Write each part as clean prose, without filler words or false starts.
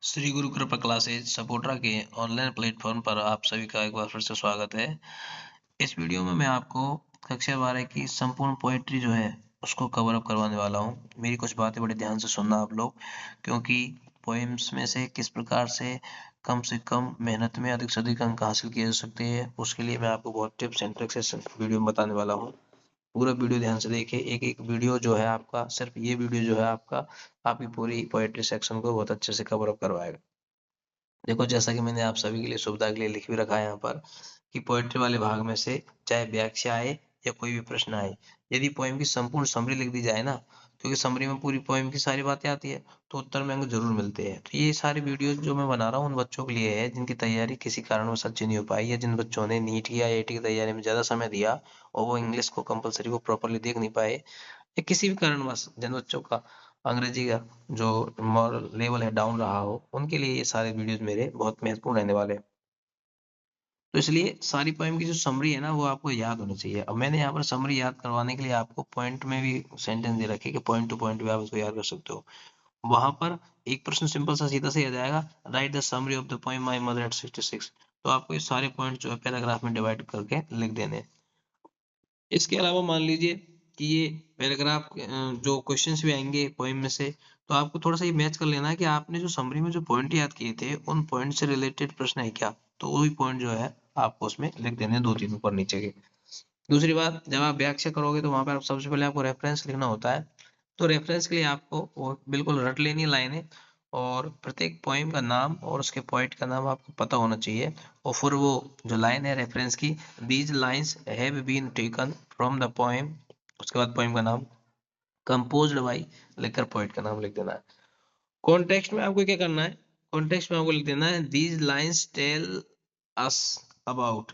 श्री गुरु कृपा क्लासेज सपोर्टरा के online platform पर आप सभी का एक बार फिर से स्वागत है। इस वीडियो में मैं आपको कक्षा 12 की संपूर्ण पोएट्री जो है उसको कवर अप करवाने वाला हूँ। मेरी कुछ बातें बड़े ध्यान से सुनना आप लोग, क्योंकि पोएम्स में से किस प्रकार से कम मेहनत में अधिक से अधिक अंक हासिल किए जा सकते हैं, उसके लिए मैं आपको बहुत टिप्स एंड ट्रिक्स इस वीडियो में बताने वाला हूँ। पूरा वीडियो ध्यान से देखिए। एक एक वीडियो जो है आपका, सिर्फ ये वीडियो जो है आपका आपकी पूरी पोएट्री सेक्शन को बहुत अच्छे से कवर अप करवाएगा। देखो, जैसा कि मैंने आप सभी के लिए सुविधा के लिए लिख भी रखा है यहाँ पर कि पोएट्री वाले भाग में से चाहे व्याख्या आए या कोई भी प्रश्न आए, यदि पोएम की संपूर्ण समरी लिख दी जाए ना, क्योंकि समरी में पूरी पोएम की सारी बातें आती है, तो उत्तर में अंक जरूर मिलते हैं। तो ये सारी वीडियो जो मैं बना रहा हूँ उन बच्चों के लिए है जिनकी तैयारी किसी कारणवश अच्छी नहीं हो पाई, या जिन बच्चों ने नीट या आईआईटी की तैयारी में ज्यादा समय दिया और वो इंग्लिश को कंपलसरी को प्रॉपरली देख नहीं पाए, या किसी भी कारणवश जिन बच्चों का अंग्रेजी का जो मॉरल लेवल है डाउन रहा हो, उनके लिए ये सारे वीडियोस मेरे बहुत महत्वपूर्ण रहने वाले हैं। तो इसलिए सारी पोएम की जो समरी है ना, वो आपको याद होनी चाहिए। अब मैंने यहाँ पर समरी याद करवाने के लिए आपको पॉइंट में भी सेंटेंस दे रखे कि पॉइंट टू पॉइंट भी आप इसको याद कर सकते हो। वहां पर एक प्रश्न सिंपल सा सीधा से आ जाएगा, right the summary of the poem my mother eight 66। तो आपको ये सारे पॉइंट जो है पैराग्राफ में डिवाइड करके लिख देने हैं। इसके अलावा मान लीजिए कि ये पैराग्राफ जो क्वेश्चंस भी आएंगे पोएम में से, तो आपको थोड़ा सा ये मैच कर लेना है कि आपने जो समरी में जो पॉइंट याद किए थे उन पॉइंट से रिलेटेड प्रश्न है क्या, तो वही पॉइंट जो है आपको उसमें लिख देने हैं, दो तीन ऊपर नीचे के। दूसरी बात, जब आप व्याख्या करोगे तो वहां पर सबसे पहले आपको रेफरेंस लिखना होता है। तो रेफरेंस के लिए आपको वो बिल्कुल रट लेनी है लाइनें, और प्रत्येक पोएम का नाम और उसके पोएट का नाम आपको पता होना चाहिए। और फिर वो जो लाइन है रेफरेंस की, these lines have been taken from the poem, उसके बाद पोएम का नाम, कंपोज्ड बाई, लिखकर पोएट का नाम लिख देना है। कॉन्टेक्स्ट में आपको क्या करना है, कॉन्टेक्स्ट में आपको लिख देना है these lines tell us about,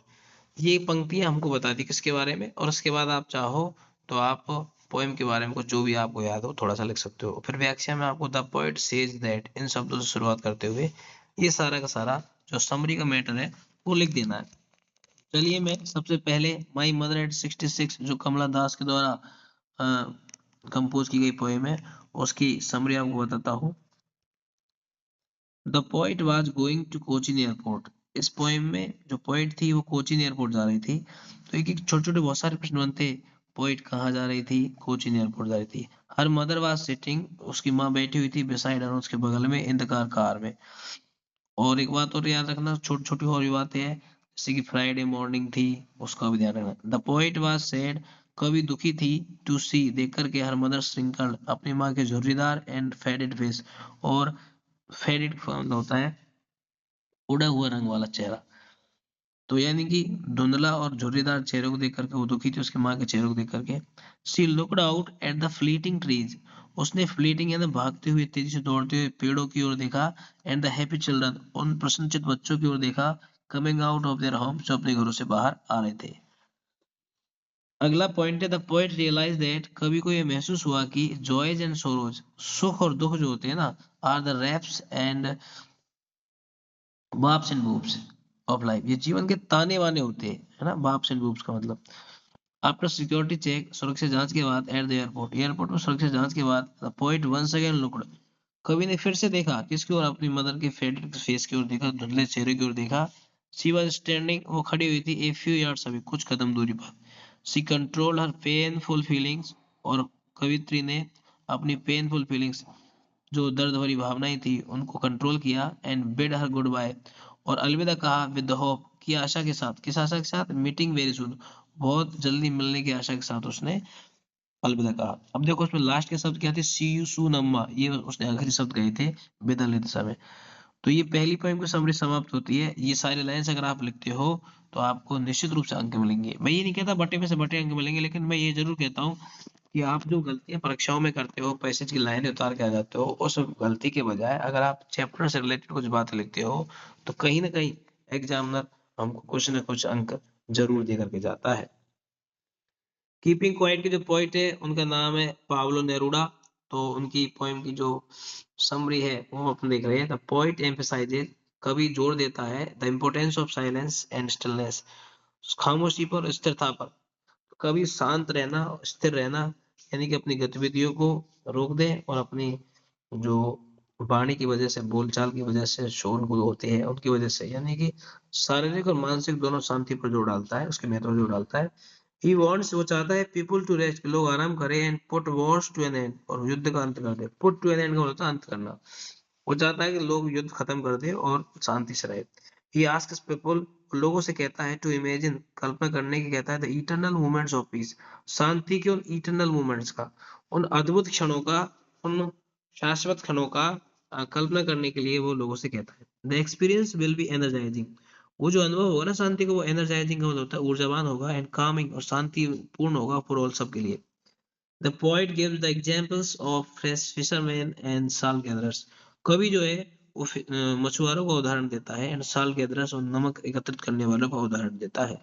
ये पंक्तियां हमको बताती किसके बारे में, और उसके बाद आप चाहो तो आप पोएम के बारे में कुछ जो भी आपको याद हो थोड़ा सा लिख सकते हो। फिर व्याख्या में आपको द पोएट सेज दैट, इन शब्दों से शुरुआत करते हुए ये सारा का सारा जो समरी का मैटर है वो लिख देना है। चलिए, मैं सबसे पहले माई मदर एट 66 जो कमला दास के द्वारा कंपोज की गई पोएम है उसकी समरी आपको बताता हूँ। The poet was going to Cochin airport. इस पोएम में जो पोएट थी वो कोचीन एयरपोर्ट जा रही थी। तो एक एक छोटे छोटे बहुत सारे प्रश्न बनते, पोएट कहाँ जा रही थी, कोचीन एयरपोर्ट जा रही थी। हर मदर वाज सिटिंग, उसकी माँ बैठी हुई थी, बिसाइड हर, उसके बगल में, इन द कार, कार में। और एक बात और याद रखना, छोटी छोटी और भी बातें हैं, जैसे कि फ्राइडे मॉर्निंग थी, उसका भी ध्यान रखना। द पोएट वाज सैड, कवि दुखी थी, टू सी, देख करके, हर मदर श्रिंकल्ड, अपनी माँ के झुर्रीदार एंड फेडेड फेस, और फेडेड होता है उड़ा हुआ रंग वाला चेहरा। तो यानी कि धुंधला और झुर्रीदार चेहरे को देख करके वो दुखी थी, उसकी माँ के चेहरे को देख करके। She looked out at the fleeting trees, उसने फ्लीटिंग यानी भागते हुए, तेजी से दौड़ते हुए पेड़ों की ओर देखा, एंड द हैप्पी चिल्ड्रन, उन प्रसन्नचित बच्चों की ओर देखा, coming out of their home, जो अपने घरों से बाहर आ रहे थे। अगला पॉइंट है द पोएट रियलाइज दैट, कवि को यह महसूस हुआ कि जॉयज एंड सोरोज, सुख और दुख जो होते हैं ना, are the raps and baps and boops of life, ये जीवन के ताने वाने होते हैं, है ना। बाप्स एंड बूप्स का मतलब, आफ्टर सिक्योरिटी चेक, सुरक्षा जांच के बाद, एट द एयरपोर्ट, एयरपोर्ट में सुरक्षा जांच के बाद, the poet once again looked, कवि ने फिर से देखा किसकी ओर, अपनी मदर के फेडेड फेस की ओर देखा, धुंधले चेहरे की ओर देखा। शी वाज स्टैंडिंग, वो खड़ी हुई थी, ए फ्यू यार्ड्स अवे, कुछ कदम दूरी पर। She controlled her painful feelings, और कवित्री ने अपनी पेनफुल फीलिंग्स, जो दर्द भरी भावनाएं थी, उनको कंट्रोल किया, and bid her goodbye, और अलविदा कहा, विद द होप, की आशा के साथ, किस आशा के साथ, मीटिंग वेरी सून, बहुत जल्दी मिलने की आशा के साथ उसने अलविदा कहा। अब देखो उसमें लास्ट के शब्द क्या थे, सी यू सून अम्मा, ये उसने आखिरी शब्द कहे थे विदा लेते समय। तो ये पहली पोएम की समरी समाप्त होती है। ये सारे लाइंस अगर आप लिखते हो तो आपको निश्चित रूप से अंक मिलेंगे। मैं ये नहीं कहता बटे में से बटे अंक मिलेंगे, लेकिन मैं ये जरूर कहता हूँ कि आप जो गलतियां परीक्षाओं में करते हो, पैसेज की लाइनें उतार के आ जाते हो, उस गलती के बजाय अगर आप चैप्टर से रिलेटेड कुछ बातें लिखते हो, तो कहीं ना कहीं एग्जामिनर हमको कुछ ना कुछ अंक जरूर दे करके जाता है। कीपिंग क्वाइट के जो पोइट है उनका नाम है पाब्लो नेरुडा। तो उनकी पोएम की जो समरी है वो अपन देख रहे हैं। द पोइट एम्फसाइजेज, कवि जोर देता है, the importance of silence and stillness, खामोशी पर और स्थिरता पर। कभी शांत रहना, स्थिर रहना, यानी कि अपनी गतिविधियों को रोक दें और अपनी जो वाणी की वजह से, बोलचाल की वजह से, शोरगुल होते हैं उनकी वजह से, यानी कि शारीरिक और मानसिक दोनों शांति पर जोर डालता है, उसके महत्व पर जोर डालता है। ही वांट्स, वो चाहता है पीपल टू रेस्ट, लोग आराम करें, and put wars to an end, और युद्ध का अंत कर दे। पुट टू एन एंड का मतलब होता है अंत करना। वो चाहता है कि लोग युद्ध खत्म कर दे और शांति से रहे। ही आस्क्स पीपल, लोगों से कहता है टू इमेजिन, कल्पना करने की कहता है, the eternal moments of peace, शांति के उन इटर्नल मोमेंट्स का, उन अद्भुत क्षणों का, उन शाश्वत क्षणों का कल्पना करने के लिए वो लोगों से कहता है। The experience will be energising, वो जो अनुभव होगा ना शांति को, वो एनर्जाइजिंग का मतलब होता है ऊर्जावान होगा, एंड कामिंग, और शांति पूर्ण होगा फॉर ऑल, सबके लिए। The poet gives the examples of fresh fisherman and साल गैदरर्स, कवि जो है वो मछुआरों का उदाहरण देता है, एंड साल गैदरर्स, और नमक एकत्रित करने वालों का उदाहरण देता है।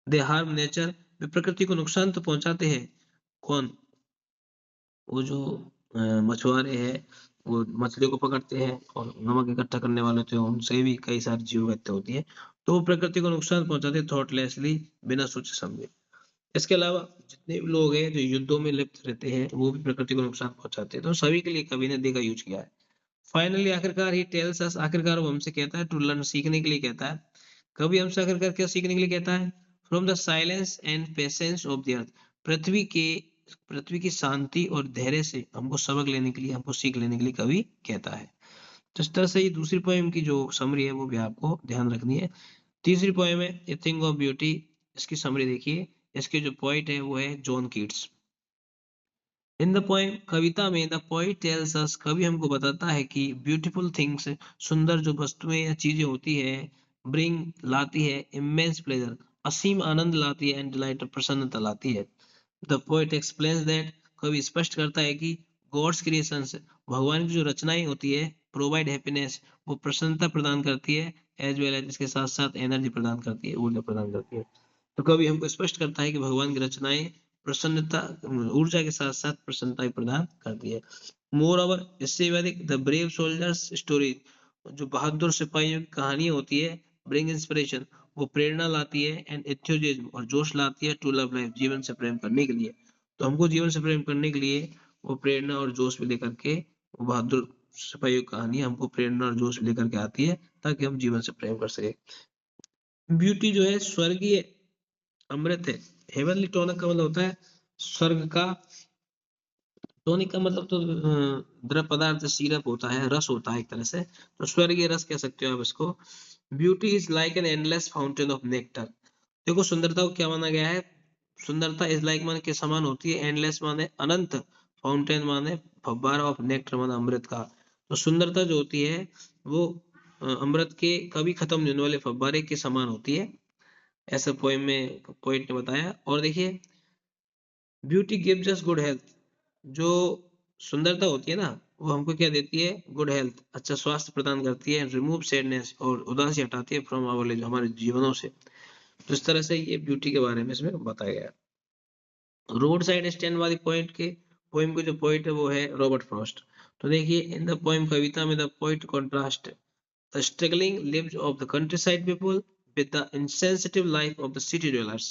दे हार्म नेचर, वे प्रकृति को नुकसान तो पहुंचाते हैं। कौन? वो जो मछुआरे हैं, वो मछलियों को पकड़ते हैं, और नमक इकट्ठा करने वाले होते हैं, उनसे भी कई सारी जीव हत्या होती है, तो वो प्रकृति को नुकसान पहुंचाते हैं थॉटलेसली, बिना सोचे समझे। इसके अलावा जितने भी लोग हैं जो युद्धों में लिप्त रहते हैं, वो भी प्रकृति को नुकसान पहुंचाते हैं, तो सभी के लिए कवि ने दे का यूज किया है। फाइनली आखिरकार ही टेल्स अस, आखिरकार वो हमसे कहता है टू लर्न, सीखने के लिए कहता है। कवि हमसे आखिरकार क्या सीखने के लिए कहता है? From the silence and patience of the earth, पृथ्वी के, पृथ्वी की शांति और धैर्य से हमको सबक लेने के लिए, हमको सीख लेने के लिए कवि कहता है। तो इस तरह से ये दूसरी पोएम की जो समरी है वो भी आपको ध्यान रखनी है। तीसरी पोएम है ए थिंग ऑफ ब्यूटी, इसकी समरी देखिए। इसके जो पोइट है वो है John Keats. In the poem, कविता में, द पोइट टेल्स अस, कवि हमको बताता है कि ब्यूटीफुल थिंग्स, सुंदर जो वस्तुएं या चीजें होती है, ब्रिंग, लाती है, इमेंस प्लेजर, असीम आनंद लाती है, एंड डिलाइट, प्रसन्नता लाती है। द पोएट एक्सप्लेन्स दैट, कवि स्पष्ट करता है कि गॉड्स क्रिएशंस, भगवान की जो रचनाएं होती है, प्रोवाइड हैप्पीनेस, वो प्रसन्नता प्रदान करती है, एज वेल एज, इसके साथ साथ एनर्जी प्रदान करती है, ऊर्जा प्रदान करती है। तो कवि हमको स्पष्ट करता है कि भगवान की रचनाएं प्रसन्नता, ऊर्जा के साथ साथ प्रसन्नता भी प्रदान करती है। मोर ओवर, इससे भी अधिक, द ब्रेव सोल्जर्स स्टोरी, जो बहादुर सिपाहियों की कहानियां होती है, ब्रिंग इंस्पिरेशन, वो प्रेरणा लाती है, एंड एंथुसियाज्म, और जोश लाती है, टू लव लाइफ, जीवन से प्रेम करने के लिए। तो हमको जीवन से प्रेम करने के लिए वो प्रेरणा और जोश भी लेकर के, वो बहादुर सिपाहियों की कहानी हमको प्रेरणा और जोश लेकर के आती है, ताकि हम जीवन से प्रेम कर सके। ब्यूटी जो है स्वर्गीय अमृत है। हेवनली टोनिक का मतलब होता है स्वर्ग का, टोनिक का मतलब तो द्रव पदार्थ, सिरप होता है, रस होता है एक तरह से, तो स्वर्गीय रस कह सकते हो आप इसको। Beauty is like an endless fountain of nectar, देखो सुंदरता को क्या माना गया है? सुंदरता इज लाइक माने के समान होती है, एंडलेस माने अनंत, फाउंटेन माने फव्वारा, ऑफ नेक्टर माने अमृत का। तो सुंदरता जो होती है वो अमृत के कभी खत्म नहीं होने वाले फव्वारे के समान होती है, ऐसा पोएम में पोएट ने बताया। और देखिए, beauty gives us good health, जो सुंदरता होती है ना, वो हमको क्या देती है? गुड हेल्थ, अच्छा स्वास्थ्य प्रदान करती है, रिमूव सैडनेस, और उदासी हटाती है, फ्रॉम आवर लाइफ, हमारे जीवनों से। तो इस तरह से ये ब्यूटी के बारे में इसमें बताया गया है। रोड साइड स्टैंड वाली पॉइंट के पोएम के जो पोइट है वो है रॉबर्ट फ्रॉस्ट। तो देखिए, इन द पोएम, कविता में, the poet contrast the struggling lives of the countryside people with the insensitive life of the city dwellers।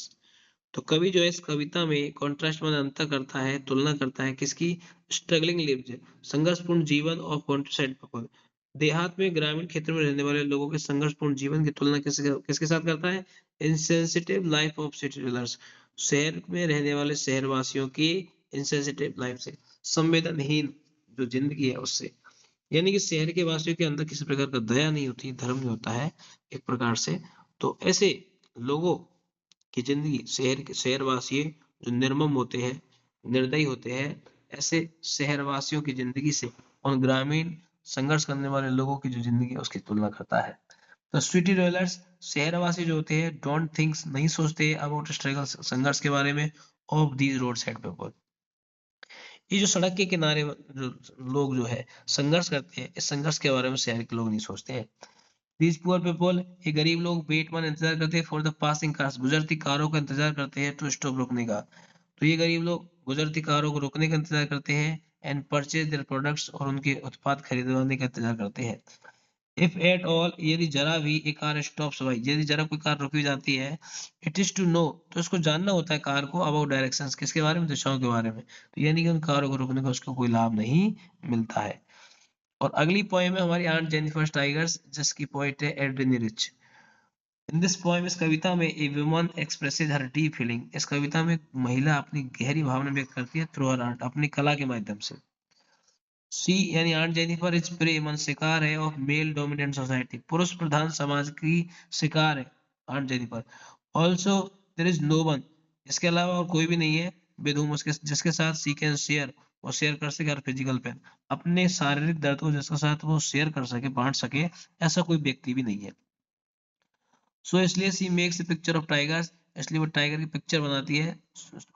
तो कवि जो है इस कविता में कॉन्ट्रास्ट में अंतर करता है, तुलना करता है किसकी? स्ट्रगलिंग लिव्स, संघर्षपूर्ण जीवन ऑफ कंट्रीसाइड पीपल, देहात में, ग्रामीण क्षेत्र में रहने वाले लोगों के संघर्षपूर्ण जीवन की तुलना किसके किसके साथ करता है? Insensitive life of city dwellers, शहर में रहने वाले शहरवासियों की इनसेंसिटिव लाइफ से, संवेदनहीन जो जिंदगी है उससे, यानी कि शहर के वासियों के अंदर किसी प्रकार का दया नहीं होती, धर्म नहीं होता है एक प्रकार से। तो ऐसे लोगों की जिंदगी, शहरवासी जो निर्मम होते हैं, निर्दयी होते हैं, ऐसे शहरवासियों की जिंदगी से उन ग्रामीण संघर्ष करने वाले लोगों की जो जिंदगी है उसकी तुलना करता है। तो सिटी डवेलर्स, शहरवासी जो होते हैं, डोंट थिंक्स, नहीं सोचते अबाउट स्ट्रगल, संघर्ष के बारे में, of these road side people, ये जो सड़क के किनारे जो लोग जो है संघर्ष करते हैं, इस संघर्ष के बारे में शहर के लोग नहीं सोचते हैं। दीज पुअर पीपल, ये गरीब लोग, वेट मान इंतजार करते हैं फॉर द पासिंग कार्स, गुजरती कारों का इंतजार करते हैं, टू स्टॉप, रुकने का। तो ये गरीब लोग गुजरती कारों को रोकने का इंतजार करते हैं, एंड परचेज देयर प्रोडक्ट्स, और उनके उत्पाद खरीदवाने का इंतजार करते हैं। इफ एट ऑल, यदि जरा भी एक कार स्टॉप्स बाई, यदि जरा कोई कार रुकी जाती है, इट इज टू नो, तो उसको जानना होता है कार को, अबाउट डायरेक्शंस, किसके बारे में? दिशाओं के बारे में। तो यानी कि उन कारों को रोकने का उसको कोई लाभ नहीं मिलता है। और अगली पोएम है हमारी आंट जेनिफर टाइगर्स, जिसकी पोइट है Adrian rich. In this poem, इस कविता में a woman expresses her deep feeling, इस कविता में महिला अपनी गहरी भावना व्यक्त करती है थ्रू हर आर्ट, अपनी कला के माध्यम से। सी यानी आंट जेनिफर इज प्रे, मन शिकार है ऑफ मेल डोमिनेंट सोसाइटी, पुरुष प्रधान समाज की शिकार है aunt Jennifer. Also there is no one, इसके अलावा और कोई भी नहीं है, विद whom उसके जिसके साथ सी कैन शेयर, वो शेयर कर सके हर फिजिकल पेन, अपने शारीरिक दर्द को जिसके साथ वो शेयर कर सके, बांट सके, ऐसा कोई व्यक्ति भी नहीं है। सो इसलिए she makes a picture of tigers, इसलिए वो टाइगर की पिक्चर बनाती है,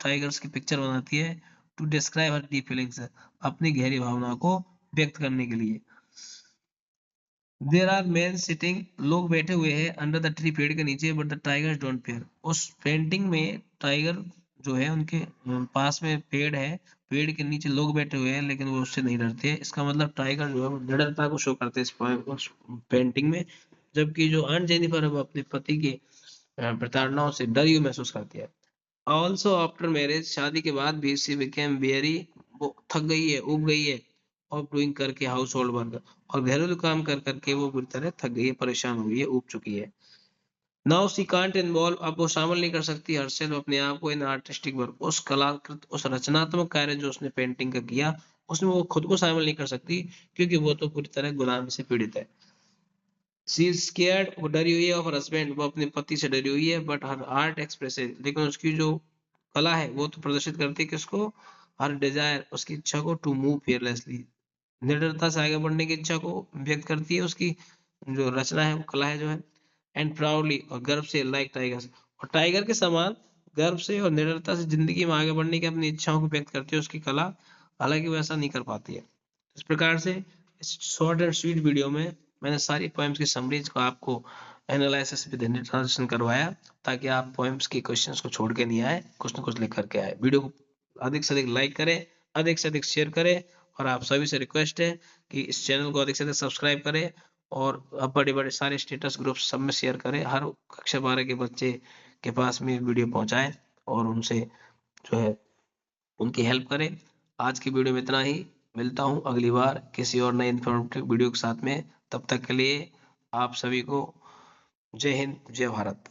टाइगर्स की पिक्चर बनाती है, to describe her deep feelings, अपनी गहरी भावना को व्यक्त करने के लिए। देयर आर मैन सिटिंग, लोग बैठे हुए हैं, अंडर द ट्री, पेड़ के नीचे, but the tigers don't fair, उस पेंटिंग में टाइगर जो है उनके पास में पेड़ है, पेड़ के नीचे लोग बैठे हुए हैं, लेकिन वो उससे नहीं डरते। इसका मतलब टाइगर जो है वो निडरता को शो करते हैं उस पेंटिंग में, जबकि जो आंट जेनिफर है वो अपने पति के प्रताड़नाओं से डरी हुई महसूस करती है। ऑल्सो आफ्टर मैरिज, शादी के बाद भी सी बिकेम वेरी, वो थक गई है, उब गई है, ऑफ डूइंग करके हाउस होल्ड वर्क, और घरेलू काम कर करके वो बुरी तरह थक गई है, परेशान हो गई है, उब चुकी है। नाउ सी कांट इन्वॉल्व, अब वो शामिल नहीं कर सकती हरसेल्फ, अपने आप को, इन आर्टिस्टिक वर्क, उस कलाकृत, उस रचनात्मक कार्य जो उसने पेंटिंग का किया, उसमें वो खुद को शामिल नहीं कर सकती, क्योंकि वो तो पूरी तरह गुलामी से पीड़ित है। शी इज स्केयर्ड, वो डरी हुई है, ऑफ हर हस्बैंड, वो अपने पति से डरी हुई है, बट हर आर्ट एक्सप्रेसेस, लेकिन उसकी जो कला है वो तो प्रदर्शित करती है किसको, हर डिजायर, उसकी इच्छा को, टू मूव फियरलेसली, निडरता से आगे बढ़ने की इच्छा को व्यक्त करती है, उसकी जो रचना है, वो कला है जो है, एंड प्राउडली, और गर्व से, लाइक टाइगर्स, और टाइगर के समान गर्व से और निडरता से जिंदगी में आगे बढ़ने की अपनी इच्छाओं को व्यक्त करती है उसकी कला, हालांकि वो ऐसा नहीं कर पाती है। इस प्रकार से इस शॉर्ट एंड स्वीट वीडियो में मैंने सारी पोएम्स की समरीज को आपको एनालिसिस विद ट्रांसलेशन करवाया, ताकि आप पोएम्स के क्वेश्चंस को छोड़ के नहीं आए, कुछ ना कुछ लिख करके आए। वीडियो को अधिक से अधिक लाइक करें, अधिक से अधिक शेयर करें, और आप सभी से रिक्वेस्ट है कि इस चैनल को अधिक से अधिक सब्सक्राइब करें, और अब बड़े बड़े सारे स्टेटस ग्रुप सब में शेयर करें, हर कक्षा 12 के बच्चे के पास में वीडियो पहुंचाएं, और उनसे जो है उनकी हेल्प करें। आज की वीडियो में इतना ही, मिलता हूं अगली बार किसी और नए इन्फॉर्मेटिव वीडियो के साथ में, तब तक के लिए आप सभी को जय हिंद, जय भारत।